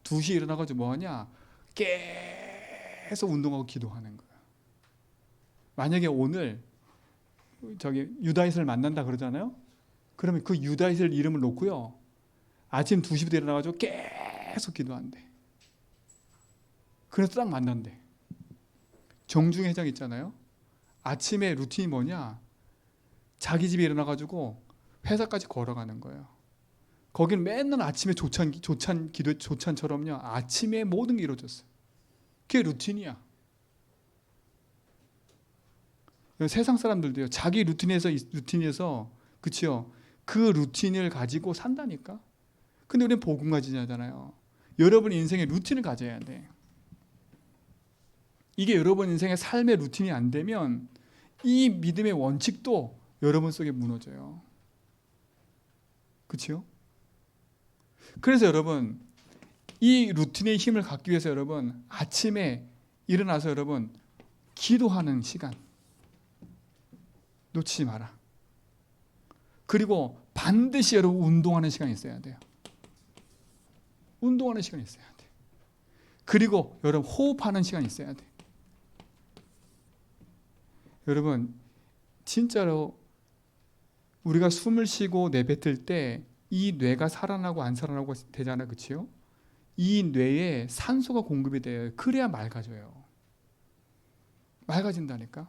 2시에 일어나가지고 뭐하냐? 계속 운동하고 기도하는 거예요. 만약에 오늘 저기 유다이스를 만난다 그러잖아요. 그러면 그 유다이스 이름을 놓고요, 아침 2시부터 일어나가지고 계속 기도한대. 그래서 딱 만난대. 정중 회장 있잖아요. 아침에 루틴이 뭐냐? 자기 집에 일어나가지고 회사까지 걸어가는 거예요. 거기는 맨날 아침에 조찬처럼요. 아침에 모든 게 이루어졌어요. 그게 루틴이야. 세상 사람들도요. 자기 루틴에서 그치요. 그 루틴을 가지고 산다니까. 근데 우리는 복음 가지잖아요. 여러분 인생의 루틴을 가져야 돼. 이게 여러분 인생의 삶의 루틴이 안 되면 이 믿음의 원칙도 여러분 속에 무너져요. 그렇죠? 그래서 여러분 이 루틴의 힘을 갖기 위해서 여러분 아침에 일어나서 여러분 기도하는 시간 놓치지 마라. 그리고 반드시 여러분 운동하는 시간이 있어야 돼요. 운동하는 시간이 있어야 돼. 그리고 여러분 호흡하는 시간이 있어야 돼. 여러분 진짜로 우리가 숨을 쉬고 내뱉을 때 이 뇌가 살아나고 안 살아나고 되잖아요. 그렇죠? 이 뇌에 산소가 공급이 돼요. 그래야 맑아져요. 맑아진다니까.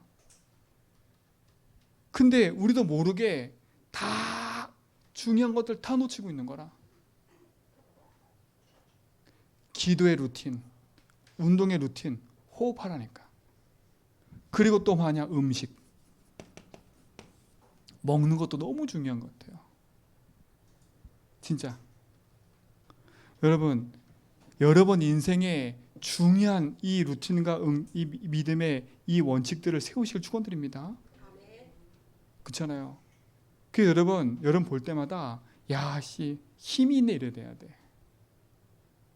근데 우리도 모르게 다 중요한 것들 다 놓치고 있는 거라. 기도의 루틴, 운동의 루틴, 호흡하라니까. 그리고 또 뭐냐? 음식. 먹는 것도 너무 중요한 것 같아요. 진짜. 여러분 인생에 중요한 이 루틴과 이 믿음의 이 원칙들을 세우시길 축원드립니다. 그렇잖아요. 그래서 여러분 볼 때마다 힘이 있네 이래야 돼.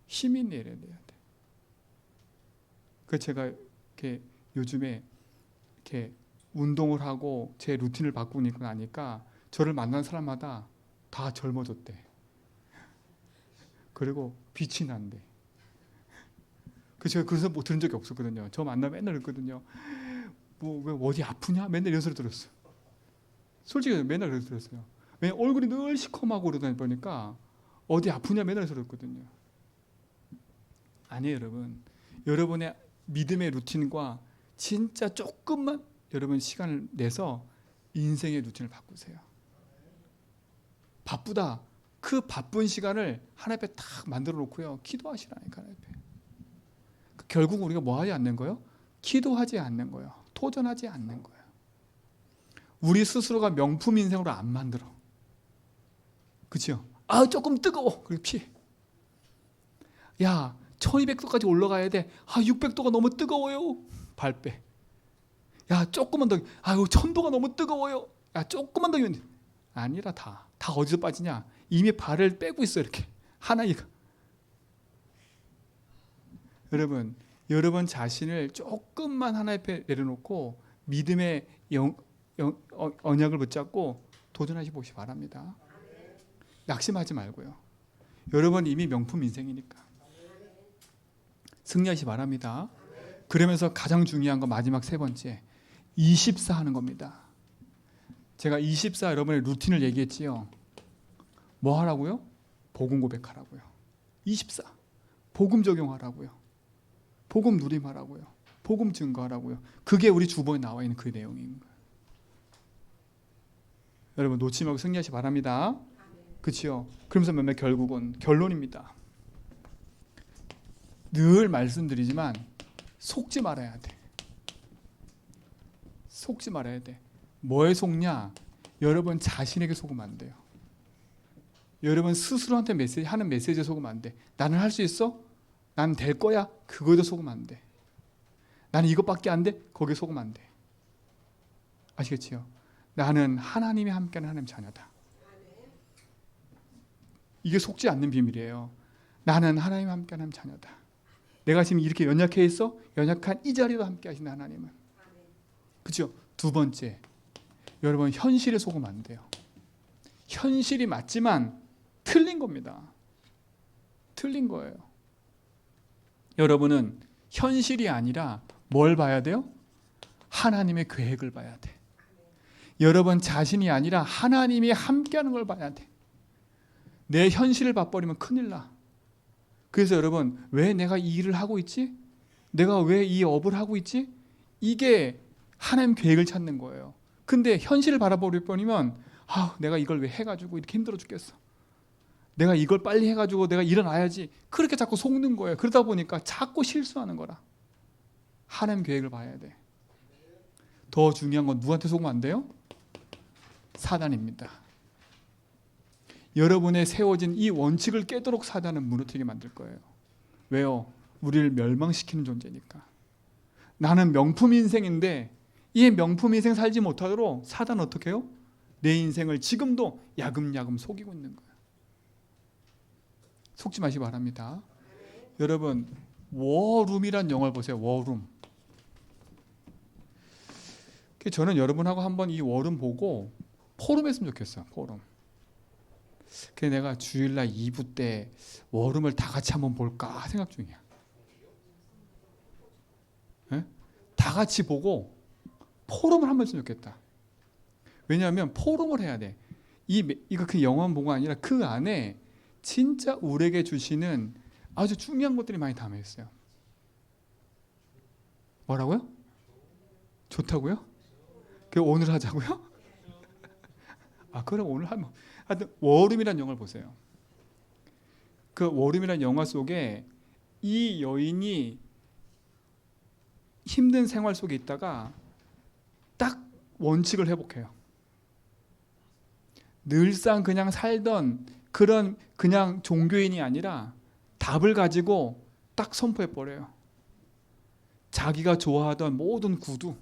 힘이 있네 이래야 돼. 그 제가 이렇게 요즘에 이렇게 운동을 하고 제 루틴을 바꾸고 나니까 저를 만난 사람마다 다 젊어졌대. 그리고 빛이 난대. 제가 그래서 뭐 들은 적이 없었거든요. 저 만나면 맨날 그랬거든요. 뭐 왜 어디 아프냐? 맨날 이런 소리 들었어요. 솔직히 맨날 그래서 들었어요. 왜냐면 얼굴이 늘 시커멓고 그러다 보니까 어디 아프냐 맨날 들었거든요. 아니에요, 여러분. 여러분의 믿음의 루틴과 진짜 조금만 여러분 시간을 내서 인생의 루틴을 바꾸세요. 바쁘다. 그 바쁜 시간을 하나님 앞에 딱 만들어 놓고요. 기도하시라니까. 하나님 앞에. 결국 우리가 뭐 하지 않는 거예요? 기도하지 않는 거예요. 도전하지 않는 거예요. 우리 스스로가 명품 인생으로 안 만들어. 그렇죠? 조금 뜨거워. 그리고 피해. 1200도까지 올라가야 돼. 600도가 너무 뜨거워요. 발 빼. 조금만 더. 1000도가 너무 뜨거워요. 조금만 더. 아니라 다 어디서 빠지냐? 이미 발을 빼고 있어 이렇게. 하나이가. 여러분 자신을 조금만 하나님 앞에 내려놓고 믿음의 언약을 붙잡고 도전하시 보시 바랍니다. 낙심하지 말고요. 여러분 이미 명품 인생이니까 승리하시 바랍니다. 그러면서 가장 중요한 거 마지막 세 번째 24 하는 겁니다. 제가 24 여러분의 루틴을 얘기했지요. 뭐 하라고요? 복음 고백하라고요. 24 복음 적용하라고요. 복음 누림하라고요. 복음 증거하라고요. 그게 우리 주보에 나와 있는 그 내용인 거예요. 여러분 놓지 말고 승리하시 바랍니다. 그렇죠? 그러면서 결국은 결론입니다. 늘 말씀드리지만 속지 말아야 돼. 속지 말아야 돼. 뭐에 속냐? 여러분 자신에게 속으면 안 돼요. 여러분 스스로한테 하는 메시지에 속으면 안 돼. 나는 할 수 있어? 나는 될 거야? 그거에도 속으면 안 돼. 나는 이것밖에 안 돼? 거기에 속으면 안 돼. 아시겠지요? 나는 하나님이 함께하는 하나님 자녀다. 이게 속지 않는 비밀이에요. 나는 하나님 함께하는 하나님 자녀다. 내가 지금 이렇게 연약해 있어? 연약한 이 자리도 함께 하시는 하나님은. 그렇죠? 두 번째, 여러분 현실에 속으면 안 돼요. 현실이 맞지만 틀린 겁니다. 틀린 거예요. 여러분은 현실이 아니라 뭘 봐야 돼요? 하나님의 계획을 봐야 돼. 여러분 자신이 아니라 하나님이 함께하는 걸 봐야 돼. 내 현실을 봐버리면 큰일 나. 그래서 여러분 왜 내가 이 일을 하고 있지? 내가 왜 이 업을 하고 있지? 이게 하나님 계획을 찾는 거예요. 근데 현실을 바라버리면 내가 이걸 왜 해가지고 이렇게 힘들어 죽겠어. 내가 이걸 빨리 해가지고 내가 일어나야지. 그렇게 자꾸 속는 거예요. 그러다 보니까 자꾸 실수하는 거라. 하나님 계획을 봐야 돼. 더 중요한 건 누구한테 속으면 안 돼요? 사단입니다. 여러분의 세워진 이 원칙을 깨도록 사단은 무너뜨리게 만들 거예요. 왜요? 우리를 멸망시키는 존재니까. 나는 명품 인생인데 이 명품 인생 살지 못하도록 사단은 어떻게 해요? 내 인생을 지금도 야금야금 속이고 있는 거예요. 속지 마시기 바랍니다. 여러분 워룸이란 영화를 보세요. 워룸. 저는 여러분하고 한번 이 워룸 보고 포럼 했으면 좋겠어. 포럼. 그래서 내가 주일날 2부 때 워룸을 다 같이 한번 볼까 생각 중이야. 네? 다 같이 보고 포럼을 한번 했으면 좋겠다. 왜냐하면 포럼을 해야 돼. 이거 그 영화만 본 거 아니라 그 안에 진짜 우리에게 주시는 아주 중요한 것들이 많이 담겨 있어요. 뭐라고요? 좋다고요? 그 오늘 하자고요? 그럼 오늘 하면 하여튼 워룸이라는 영화를 보세요. 그 워룸이라는 영화 속에 이 여인이 힘든 생활 속에 있다가 딱 원칙을 회복해요. 늘상 그냥 살던 그런 그냥 종교인이 아니라 답을 가지고 딱 선포해 버려요. 자기가 좋아하던 모든 구두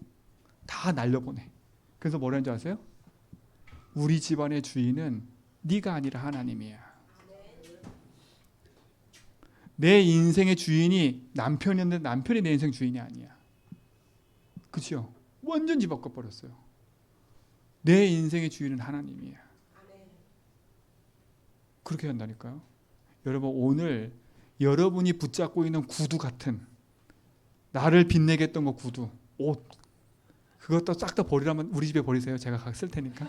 다 날려보내. 그래서 뭐라는 줄 아세요? 우리 집안의 주인은 네가 아니라 하나님이야. 내 인생의 주인이 남편이었는데 남편이 내 인생 주인이 아니야. 그렇죠? 완전 집 바꿔버렸어요. 내 인생의 주인은 하나님이야. 그렇게 한다니까요. 여러분 오늘 여러분이 붙잡고 있는 구두 같은 나를 빛내게 했던 거 구두, 옷 그것도 싹 다 버리라면 우리 집에 버리세요. 제가 쓸 테니까.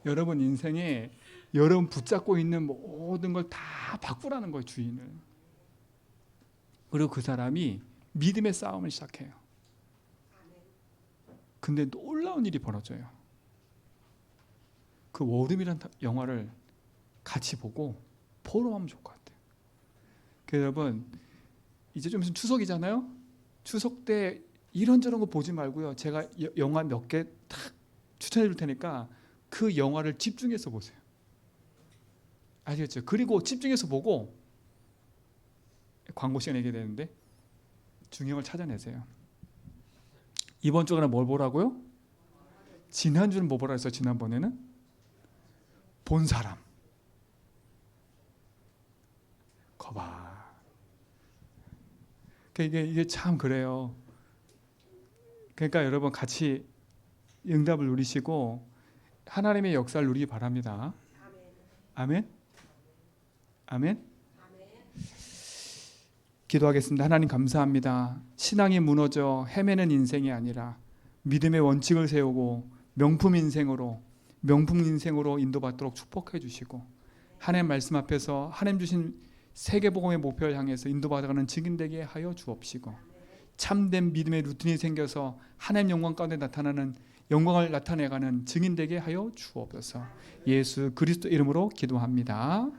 여러분 인생에 여러분 붙잡고 있는 모든 걸 다 바꾸라는 거예요. 주인을. 그리고 그 사람이 믿음의 싸움을 시작해요. 근데 놀라운 일이 벌어져요. 그 워룸이라는 영화를 같이 보고 포럼하면 좋을 것 같아요. 그래서 여러분 이제 좀 있으면 추석이잖아요. 추석 때 이런저런 거 보지 말고요. 제가 영화 몇 개 딱 추천해 줄 테니까 그 영화를 집중해서 보세요. 아시겠죠? 그리고 집중해서 보고 광고 시간에 얘기해야 되는데 중요한 걸 찾아내세요. 이번 주에는 뭘 보라고요? 지난주는 뭐 보라 했어요? 지난번에는? 본 사람. 거봐. 이게 참 그래요. 그러니까 여러분 같이 응답을 누리시고 하나님의 역사를 누리기 바랍니다. 아멘. 아멘. 기도하겠습니다. 하나님 감사합니다. 신앙이 무너져 헤매는 인생이 아니라 믿음의 원칙을 세우고 명품 인생으로 인도받도록 축복해 주시고 하나님 말씀 앞에서 하나님 주신 세계복음의 목표를 향해서 인도받아가는 증인되게 하여 주옵시고 참된 믿음의 루틴이 생겨서 하나님 영광 가운데 나타나는 영광을 나타내가는 증인되게 하여 주옵소서. 예수 그리스도 이름으로 기도합니다.